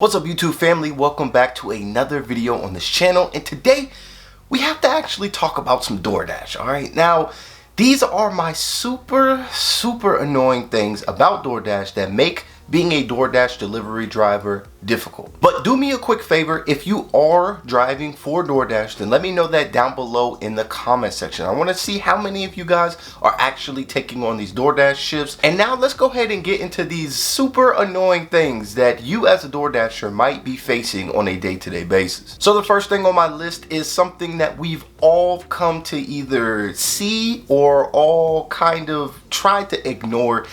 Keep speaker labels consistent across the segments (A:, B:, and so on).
A: What's up YouTube family, welcome back to another video on this channel, and today we have to actually talk about some Doordash. Alright, now these are my super annoying things about Doordash that make being a Doordash delivery driver difficult. But do me a quick favor, if you are driving for Doordash, then let me know that down below in the comment section. I want to see how many of you guys are actually taking on these Doordash shifts. And now let's go ahead and get into these super annoying things that you as a DoorDasher might be facing on a day-to-day basis. So the first thing on my list is something that we've all come to either see or all kind of tried to ignore,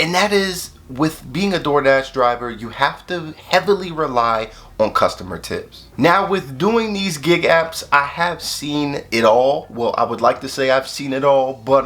A: and that is, with being a Doordash driver, you have to heavily rely on customer tips. Now, with doing these gig apps, I have seen it all. Well, I would like to say I've seen it all, but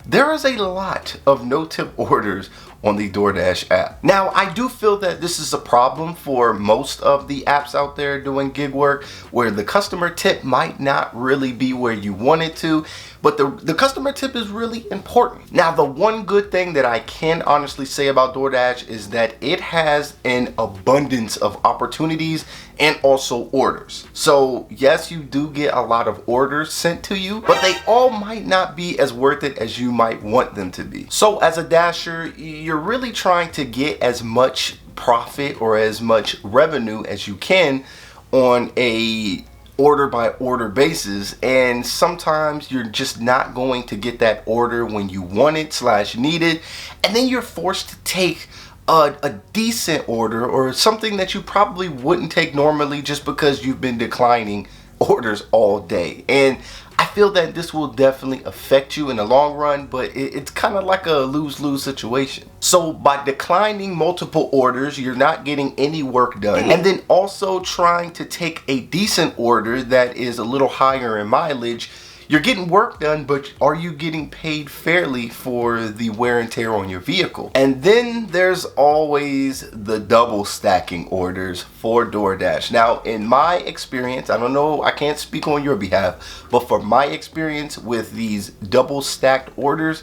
A: there is a lot of no-tip orders on the Doordash app. Now, I do feel that this is a problem for most of the apps out there doing gig work, where the customer tip might not really be where you want it to, but the customer tip is really important. Now, the one good thing that I can honestly say about Doordash is that it has an abundance of opportunities and also orders. So yes, you do get a lot of orders sent to you, but they all might not be as worth it as you might want them to be. So as a dasher, you're really trying to get as much profit or as much revenue as you can on a order by order basis, and sometimes you're just not going to get that order when you want it / need it, and then you're forced to take a decent order or something that you probably wouldn't take normally just because you've been declining orders all day. And I feel that this will definitely affect you in the long run, but it's kind of like a lose-lose situation. So by declining multiple orders, you're not getting any work done, and then also trying to take a decent order that is a little higher in mileage, you're getting work done, but are you getting paid fairly for the wear and tear on your vehicle? And then there's always the double stacking orders for Doordash. Now, in my experience, I don't know, I can't speak on your behalf, but for my experience with these double stacked orders,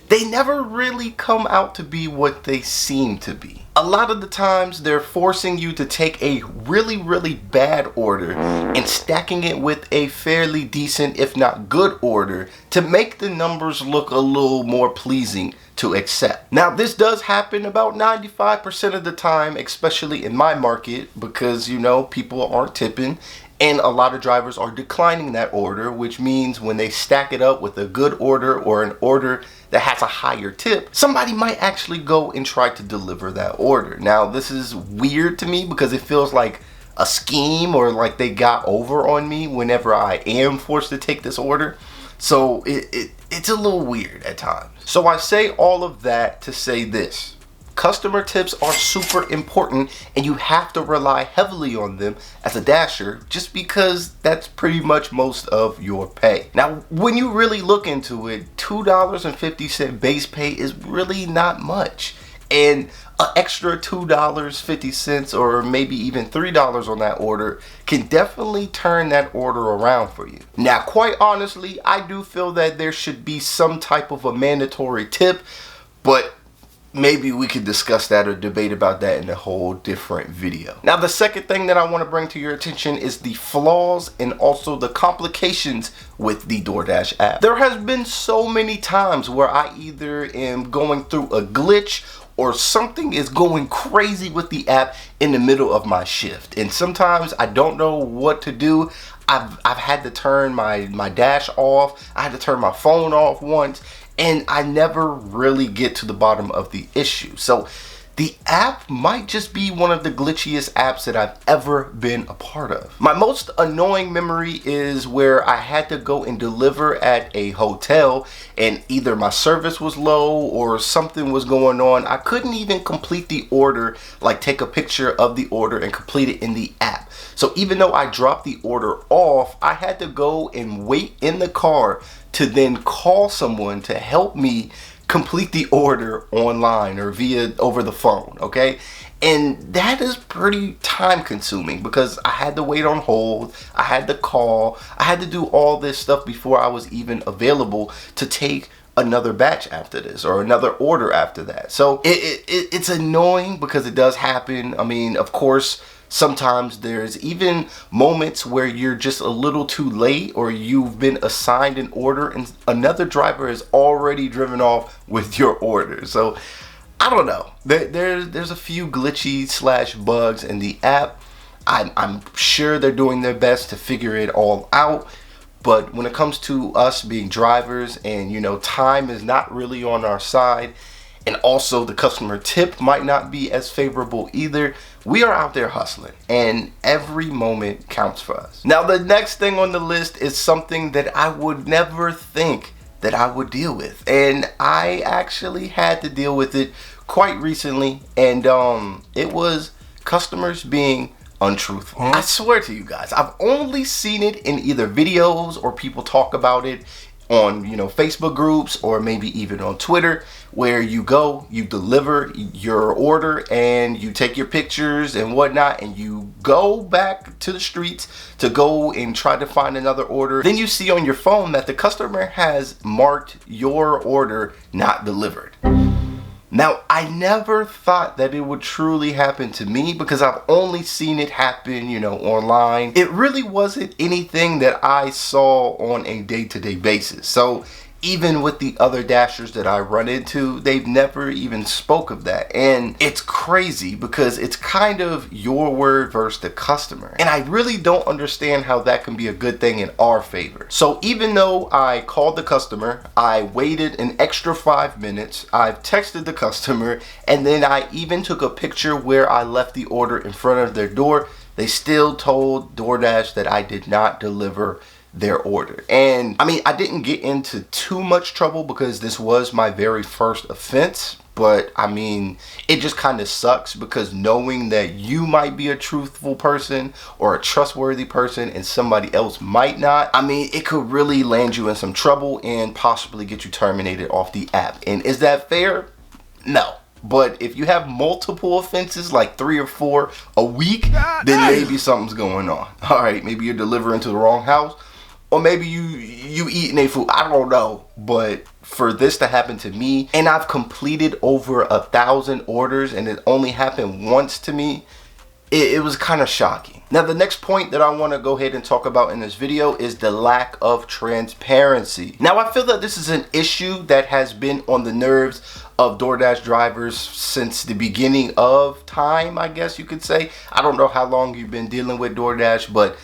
A: they never really come out to be what they seem to be. A lot of the times they're forcing you to take a really bad order and stacking it with a fairly decent, if not good, order to make the numbers look a little more pleasing to accept. Now, this does happen about 95% of the time, especially in my market, because you know, people aren't tipping and a lot of drivers are declining that order, which means when they stack it up with a good order or an order that has a higher tip, somebody might actually go and try to deliver that order. Now, this is weird to me because it feels like a scheme, or like they got over on me whenever I am forced to take this order. So it's a little weird at times. So I say all of that to say this: customer tips are super important, and you have to rely heavily on them as a dasher, just because that's pretty much most of your pay. Now, when you really look into it, $2.50 base pay is really not much, and an extra $2.50 or maybe even $3 on that order can definitely turn that order around for you. Now, quite honestly, I do feel that there should be some type of a mandatory tip, but maybe we could discuss that or debate about that in a whole different video. Now, the second thing that I want to bring to your attention is the flaws and also the complications with the Doordash app. There has been so many times where I either am going through a glitch or something is going crazy with the app in the middle of my shift, and sometimes I don't know what to do. I've had to turn my dash off. I had to turn my phone off once, and I never really get to the bottom of the issue. So the app might just be one of the glitchiest apps that I've ever been a part of. My most annoying memory is where I had to go and deliver at a hotel, and either my service was low or something was going on. I couldn't even complete the order, like take a picture of the order and complete it in the app. So even though I dropped the order off, I had to go and wait in the car to then call someone to help me complete the order online or over the phone, okay? And that is pretty time consuming because I had to wait on hold, I had to call, I had to do all this stuff before I was even available to take another batch after this or another order after that. So it's annoying because it does happen. I mean, of course, sometimes there's even moments where you're just a little too late, or you've been assigned an order and another driver has already driven off with your order. So I don't know. There's a few glitchy / bugs in the app. I'm sure they're doing their best to figure it all out. But when it comes to us being drivers, and you know, time is not really on our side, and also the customer tip might not be as favorable either, we are out there hustling, and every moment counts for us. Now, the next thing on the list is something that I would never think that I would deal with, and I actually had to deal with it quite recently, and it was customers being untruthful. I swear to you guys, I've only seen it in either videos or people talk about it on, you know, Facebook groups or maybe even on Twitter, where you go, you deliver your order and you take your pictures and whatnot, and you go back to the streets to go and try to find another order. Then you see on your phone that the customer has marked your order not delivered. Now, I never thought that it would truly happen to me because I've only seen it happen, you know, online. It really wasn't anything that I saw on a day-to-day basis. So even with the other dashers that I run into, they've never even spoke of that. And it's crazy because it's kind of your word versus the customer. And I really don't understand how that can be a good thing in our favor. So even though I called the customer, I waited an extra 5 minutes, I've texted the customer, and then I even took a picture where I left the order in front of their door, they still told DoorDash that I did not deliver their order. And I mean, I didn't get into too much trouble because this was my very first offense, but I mean, it just kind of sucks because knowing that you might be a truthful person or a trustworthy person and somebody else might not, I mean, it could really land you in some trouble and possibly get you terminated off the app. And is that fair? No. But if you have multiple offenses, like 3 or 4 a week, then maybe something's going on. All right, maybe you're delivering to the wrong house, or maybe you eating a food. I don't know. But for this to happen to me, and I've completed over 1,000 orders and it only happened once to me, it was kind of shocking. Now, the next point that I want to go ahead and talk about in this video is the lack of transparency. Now, I feel that this is an issue that has been on the nerves of DoorDash drivers since the beginning of time, I guess you could say. I don't know how long you've been dealing with DoorDash, but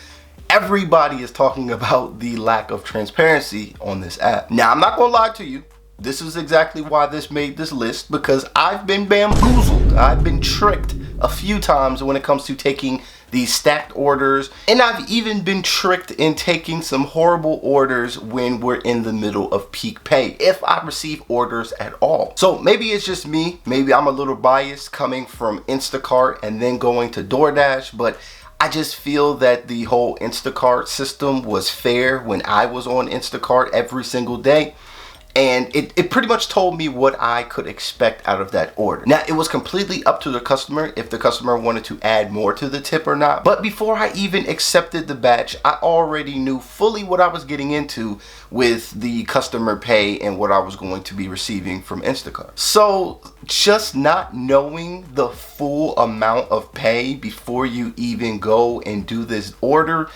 A: everybody is talking about the lack of transparency on this app. Now, I'm not gonna lie to you. This is exactly why this made this list, because I've been bamboozled. I've been tricked a few times when it comes to taking these stacked orders, and I've even been tricked in taking some horrible orders when we're in the middle of peak pay, if I receive orders at all. So maybe it's just me, maybe I'm a little biased coming from Instacart and then going to DoorDash, but I just feel that the whole Instacart system was fair when I was on Instacart every single day. And it pretty much told me what I could expect out of that order. Now, it was completely up to the customer if the customer wanted to add more to the tip or not. But before I even accepted the batch, I already knew fully what I was getting into with the customer pay and what I was going to be receiving from Instacart. So just not knowing the full amount of pay before you even go and do this order,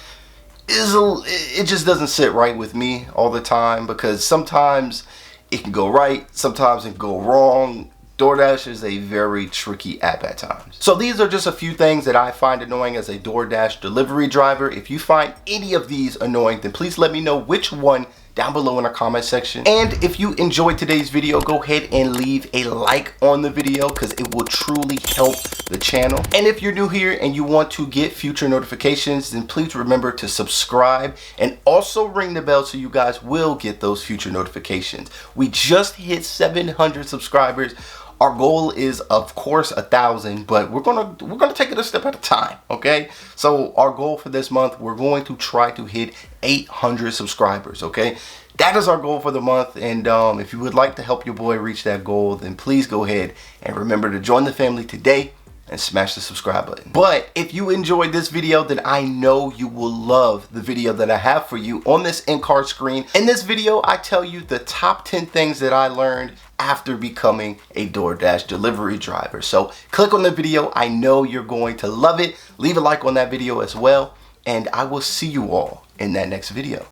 A: it just doesn't sit right with me all the time, because sometimes it can go right, sometimes it can go wrong. DoorDash is a very tricky app at times. So these are just a few things that I find annoying as a DoorDash delivery driver. If you find any of these annoying, then please let me know which one down below in the comment section. And if you enjoyed today's video, go ahead and leave a like on the video, because it will truly help the channel. And if you're new here and you want to get future notifications, then please remember to subscribe and also ring the bell so you guys will get those future notifications. We just hit 700 subscribers. Our goal is, of course, 1,000, but we're gonna take it a step at a time, okay? So our goal for this month, we're going to try to hit 800 subscribers, okay? That is our goal for the month, and if you would like to help your boy reach that goal, then please go ahead and remember to join the family today. and smash the subscribe button. But if you enjoyed this video, then I know you will love the video that I have for you on this in-car screen. In this video, I tell you the top 10 things that I learned after becoming a DoorDash delivery driver. So click on the video. I know you're going to love it. Leave a like on that video as well, and I will see you all in that next video.